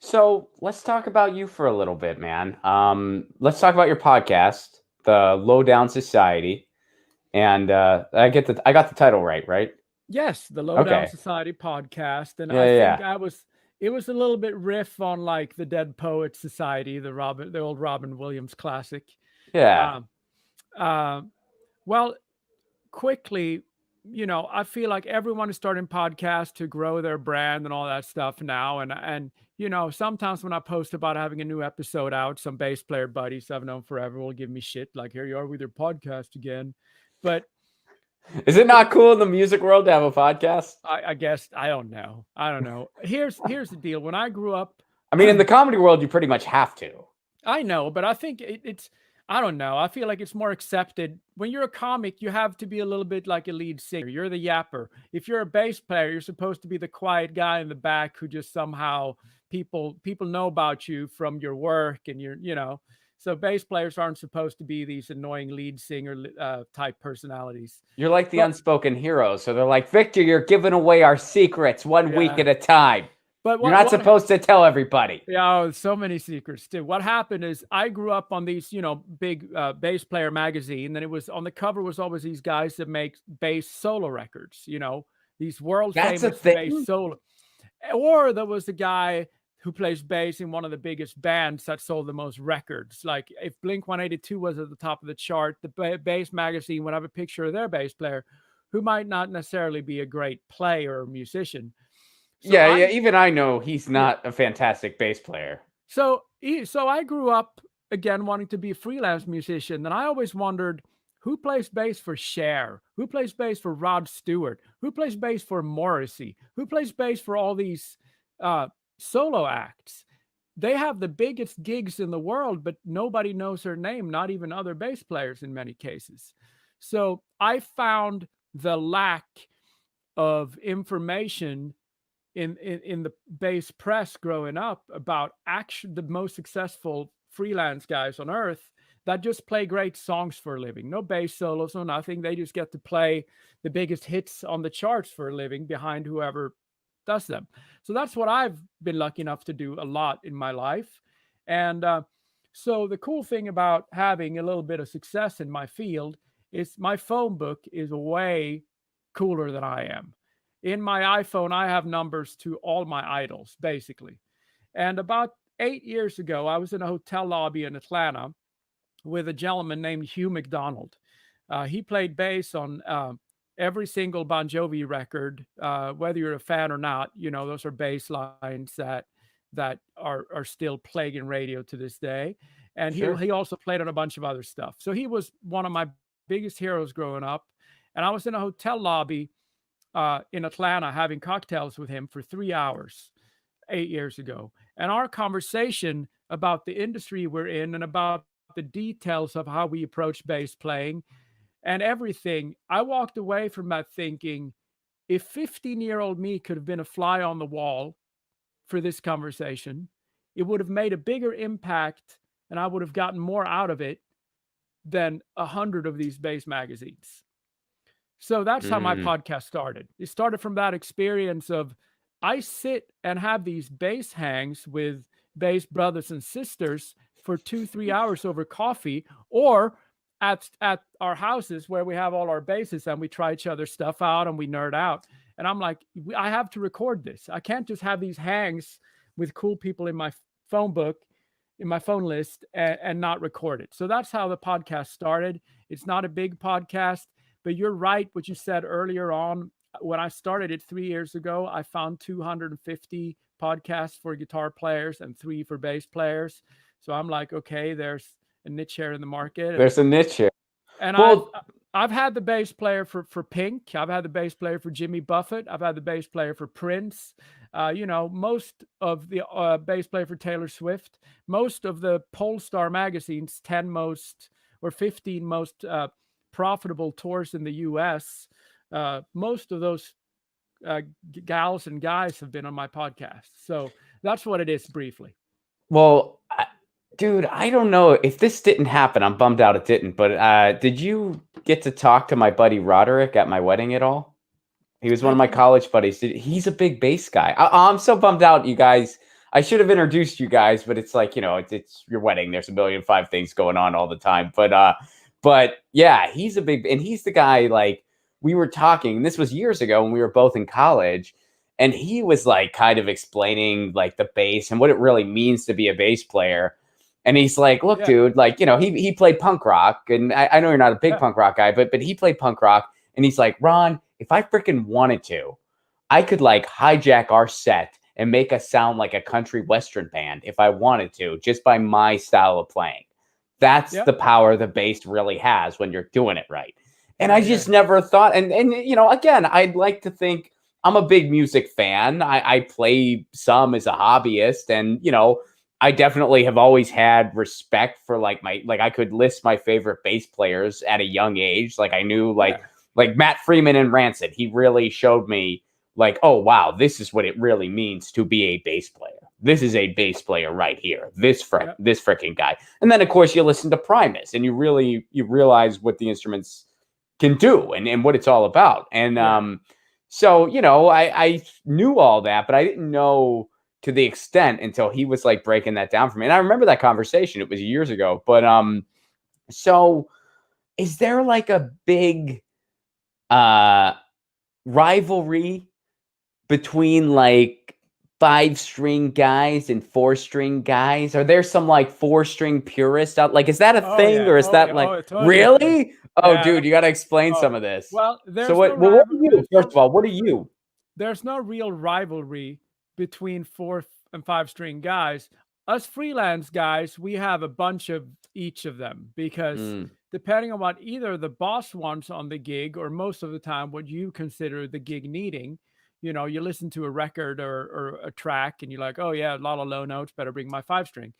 So let's talk about you for a little bit, man. Let's talk about your podcast, the Lowdown Society, and I got the title right, right? Yes, the Lowdown Okay. Society podcast, and Yeah, I yeah, think yeah. I was. It was a little bit riff on like the Dead Poets Society, the old Robin Williams classic. Yeah. Um, uh, well, quickly, I feel like everyone is starting podcasts to grow their brand and all that stuff now. And sometimes when I post about having a new episode out, some bass player buddies I've known forever will give me shit like, "Here you are with your podcast again." But Is it not cool in the music world to have a podcast? I guess I don't know. I don't know. Here's the deal. When I grew up, I mean, in the comedy world, you pretty much have to. I know, but I think it's I don't know. I feel like it's more accepted. When you're a comic, you have to be a little bit like a lead singer. You're the yapper. If you're a bass player, you're supposed to be the quiet guy in the back who just somehow people know about you from your work and your. So bass players aren't supposed to be these annoying lead singer type personalities. You're like the But unspoken hero. So they're like, Victor, you're giving away our secrets 1 week yeah, at a time. but You're not what supposed to tell everybody. Yeah, oh, so many secrets too. What happened is I grew up on these, big bass player magazine. And it was on the cover was always these guys that make bass solo records. These world That's a famous bass thing. solo. Or there was a guy who plays bass in one of the biggest bands that sold the most records. Like if Blink 182 was at the top of the chart, the bass magazine would have a picture of their bass player, who might not necessarily be a great player or musician. So Yeah, I yeah. Even I know he's yeah, not a fantastic bass player. So I grew up again wanting to be a freelance musician, and I always wondered who plays bass for Cher, who plays bass for Rod Stewart, who plays bass for Morrissey, who plays bass for all these uh, solo acts. They have the biggest gigs in the world, but nobody knows their name, not even other bass players in many cases. So I found the lack of information in the bass press growing up about actually the most successful freelance guys on earth that just play great songs for a living. No bass solos, no nothing. They just get to play the biggest hits on the charts for a living behind whoever does them. So that's what I've been lucky enough to do a lot in my life. And so the cool thing about having a little bit of success in my field is my phone book is way cooler than I am. In my iPhone, I have numbers to all my idols, basically. And about 8 years ago, I was in a hotel lobby in Atlanta with a gentleman named Hugh McDonald. He played bass on every single Bon Jovi record, whether you're a fan or not. Those are bass lines that are still plaguing radio to this day. And he Sure. he also played on a bunch of other stuff. So he was one of my biggest heroes growing up. And I was in a hotel lobby in Atlanta having cocktails with him for 3 hours 8 years ago. And our conversation about the industry we're in and about the details of how we approach bass playing and everything, I walked away from that thinking if 15-year-old me could have been a fly on the wall for this conversation, it would have made a bigger impact and I would have gotten more out of it than 100 of these bass magazines. So that's how my Mm. podcast started. It started from that experience of I sit and have these bass hangs with bass brothers and sisters for 2, 3 hours over coffee, or at our houses where we have all our basses and we try each other's stuff out and we nerd out. And I'm like, I have to record this. I can't just have these hangs with cool people in my phone book, in my phone list, and not record it. So that's how the podcast started. It's not a big podcast, but you're right, what you said earlier on. When I started it 3 years ago, I found 250 podcasts for guitar players and 3 for bass players. So I'm like, okay, there's a niche here in the market. And There's a niche here. and Well, I've had the bass player for Pink. I've had the bass player for Jimmy Buffett. I've had the bass player for Prince. Most of the bass player for Taylor Swift. Most of the Polestar magazine's 10 most or 15 most profitable tours in the U.S. Most of those gals and guys have been on my podcast. So that's what it is briefly. well, dude, I don't know if this didn't happen. I'm bummed out it didn't. But did you get to talk to my buddy Roderick at my wedding at all? He was one I of my didn't. college buddies. He's a big bass guy. I'm so bummed out, you guys. I should have introduced you guys, but it's like, it's your wedding. There's 1,000,005 things going on all the time. But yeah, he's the guy, like, we were talking, and this was years ago when we were both in college, and he was like kind of explaining like the bass and what it really means to be a bass player. And he's like, look, dude, like, he played punk rock, and I know you're not a big punk rock guy, but he played punk rock. And he's like, Ron, if I freaking wanted to, I could like hijack our set and make us sound like a country western band if I wanted to, just by my style of playing. That's the power the bass really has when you're doing it right. And I just never thought, and again, I'd like to think I'm a big music fan. I play some as a hobbyist, and I definitely have always had respect for like I could list my favorite bass players at a young age. Like I knew like Matt Freeman and Rancid. He really showed me like, oh wow, this is what it really means to be a bass player. This is a bass player right here. This freaking guy. And then of course you listen to Primus, and you realize what the instruments can do and what it's all about. And so I knew all that, but I didn't know to the extent until he was like breaking that down for me. And I remember that conversation. It was years ago. But so is there like a big rivalry between like 5-string guys and 4-string guys? Are there some like 4-string purists out? Like, is that a thing, or is that totally really? Oh, dude, you got to explain some of this. Well, what are you? First of all, what are you? There's no real rivalry between 4 and 5-string guys. Us freelance guys, we have a bunch of each of them, because depending on what either the boss wants on the gig, or most of the time what you consider the gig needing, you listen to a record or a track and you're like, oh yeah, a lot of low notes, better bring my 5-string.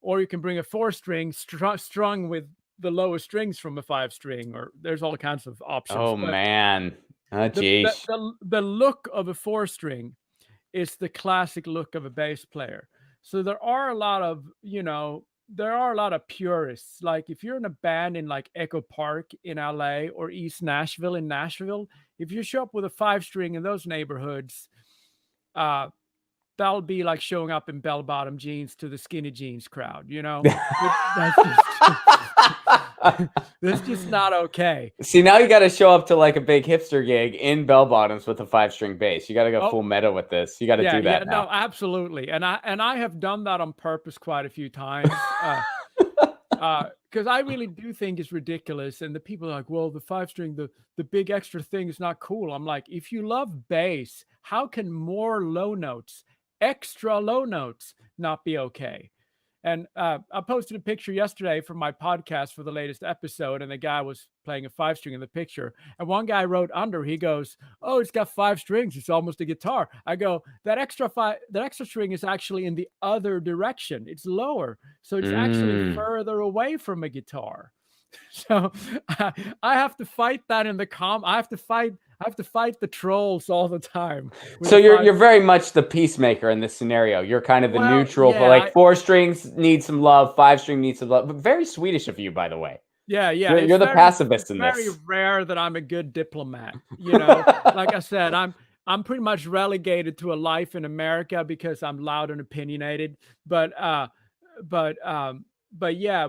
Or you can bring a 4-string strung with the lowest strings from a 5-string, or there's all kinds of options. Oh, man. Oh, geez. The look of a 4-string is the classic look of a bass player. So there are a lot of purists. Like if you're in a band in like Echo Park in LA or East Nashville in Nashville, if you show up with a 5-string in those neighborhoods, that'll be like showing up in bell-bottom jeans to the skinny jeans crowd, that's just not okay. See, now you got to show up to like a big hipster gig in bell bottoms with a 5-string bass. You got to go full meta with this. You got to do that now. No, absolutely. And I have done that on purpose quite a few times. Because I really do think it's ridiculous. And the people are like, well, the 5-string, the big extra thing is not cool. I'm like, if you love bass, how can more low notes, extra low notes, not be okay? And I posted a picture yesterday from my podcast for the latest episode, and the guy was playing a 5-string in the picture. And one guy wrote under, he goes, oh, it's got 5 strings. It's almost a guitar. I go, that extra string is actually in the other direction. It's lower. So it's actually further away from a guitar. So I have to fight that in the I have to fight the trolls all the time. So you're very much the peacemaker in this scenario. You're kind of the neutral, but like 4 strings need some love, 5-string needs some love. But very Swedish of you, by the way. Yeah. You're the pacifist in this. It's very rare that I'm a good diplomat. Like I said, I'm pretty much relegated to a life in America because I'm loud and opinionated. But yeah,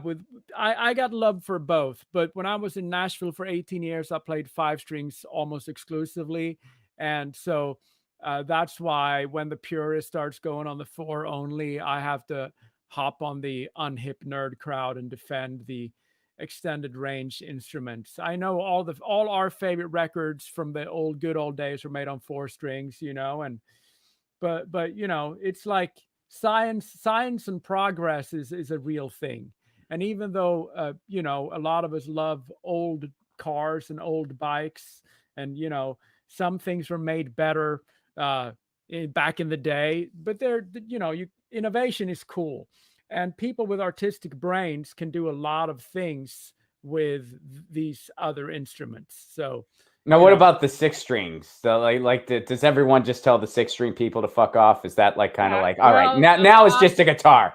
I got love for both. But when I was in Nashville for 18 years, I played 5-strings almost exclusively. And so that's why when the purist starts going on the 4 only, I have to hop on the unhip nerd crowd and defend the extended range instruments. I know all our favorite records from the good old days were made on 4 strings, but it's like science and progress is a real thing. And even though a lot of us love old cars and old bikes, and some things were made better back in the day, but innovation is cool, and people with artistic brains can do a lot of things with these other instruments. So now, what about the 6 strings? So does everyone just tell the 6-string people to fuck off? Is that like kind of like, all right, now it's just a guitar?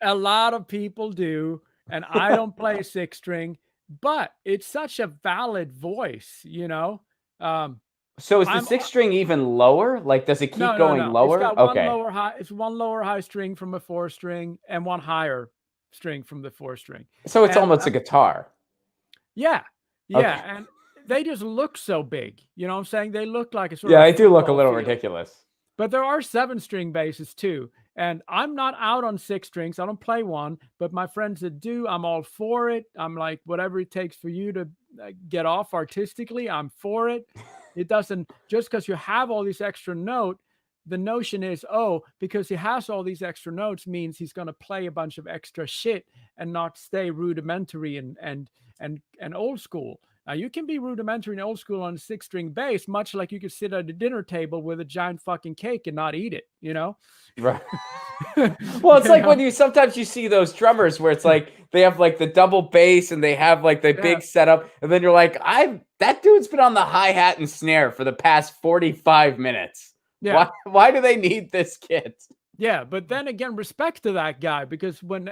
A lot of people do, and I don't play 6-string, but it's such a valid voice, So is the I'm sixth string even lower? Like, does it keep going no. It's lower? got one Okay. lower high. It's one lower high string from a 4 string and one higher string from the 4 string. So it's And almost a guitar. yeah, Okay. and they just look so big. You know what I'm saying? They look like a sort Yeah, of they a do look a football little field. ridiculous. But there are 7-string basses too. And I'm not out on 6 strings. I don't play one, but my friends that do, I'm all for it. I'm like, whatever it takes for you to get off artistically, I'm for it. It doesn't, just because you have all these extra note, the notion is, oh, because he has all these extra notes means he's going to play a bunch of extra shit and not stay rudimentary and old school. Now you can be rudimentary and old school on a 6-string bass, much like you could sit at a dinner table with a giant fucking cake and not eat it, you know? Right. Well, it's You like know? when you sometimes you see those drummers where it's like they have like the double bass and they have like the Yeah, big setup, and then you're like, that dude's been on the hi-hat and snare for the past 45 minutes. yeah, Why do they need this kit? yeah. But then again, respect to that guy, because when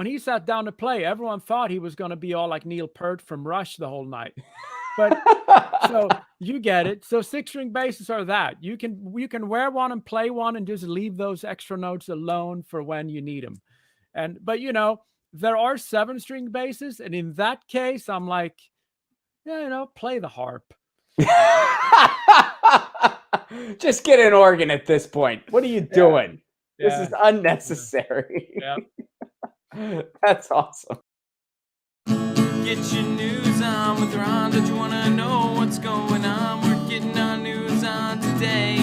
he sat down to play, everyone thought he was going to be all like Neil Peart from Rush the whole night. But so you get it. So 6-string basses are that. You can wear one and play one and just leave those extra notes alone for when you need them. But you know, there are 7-string basses, and in that case, I'm like, yeah, you know, play the harp. Just get an organ at this point. What are you doing? This is unnecessary. Yeah. That's awesome. Get your news on with Ron. Don't you want to know what's going on? We're getting our news on today.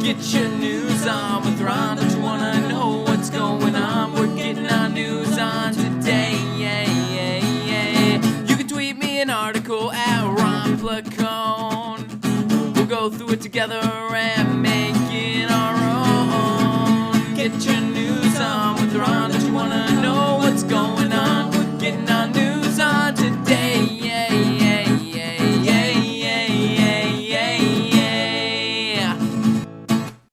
Get your news on with Ron. Don't you want to know what's going on? We're getting our news on today. Yeah, yeah, yeah. You can tweet me an article at Ron Placone. We'll go through it together and make